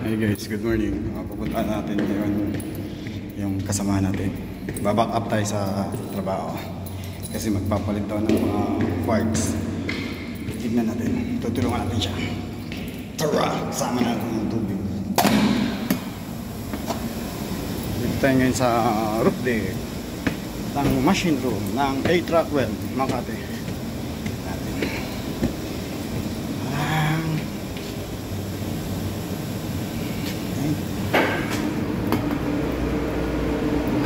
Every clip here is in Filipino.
Hey guys, good morning. Pupunta natin ngayon yung kasama natin. Baback up tayo sa trabaho kasi magpapalit daw ng mga parts. Tignan natin, tutulungan natin siya. Tara, kasama natin ng tubig. Dito tayo ngayon sa roof deck ng machine room ng A-Track Well, Makati.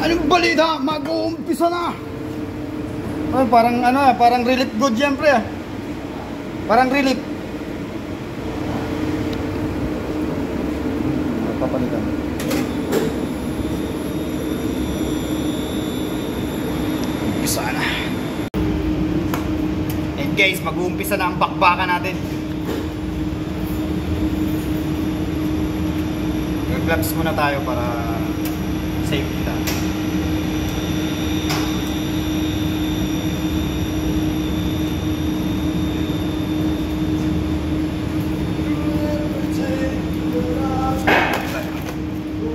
Anong balita? Mag-uumpisa na! Ay, parang ano, parang relief good yan, pre. Parang relief. Papalitan. Umpisa na. And guys, mag-uumpisa na ang bakbakan natin. Mag-gloves muna tayo para safety tayo.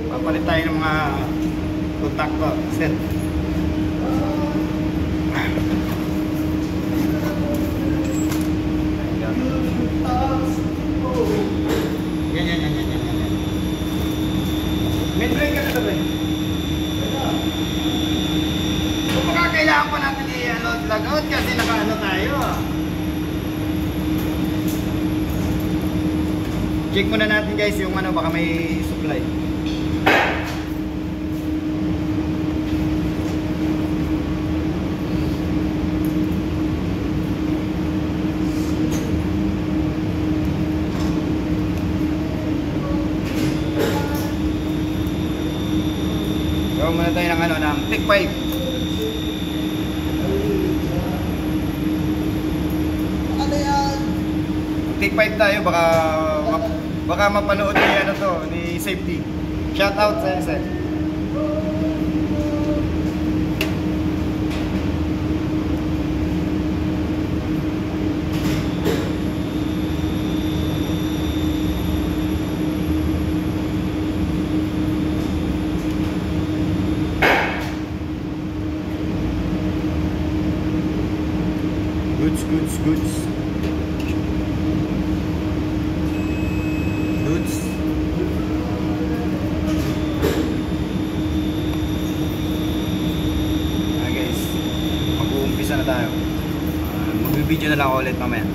Papalit tayo ng mga contactor set. Yan. May break ka na ito, eh. Kung baka kailangan pa natin i-load lagout kasi naka-ano tayo. Check muna natin guys yung ano, baka may supply. Gawin muna tayo ng ano, ng thick pipe. Ano yan? Thick pipe tayo, baka mapanood ni ano to, ni Safety. Shout out sa isa. Goods. Guys, mag-uumpisa na tayo. Mag-video na lang ulit mamaya.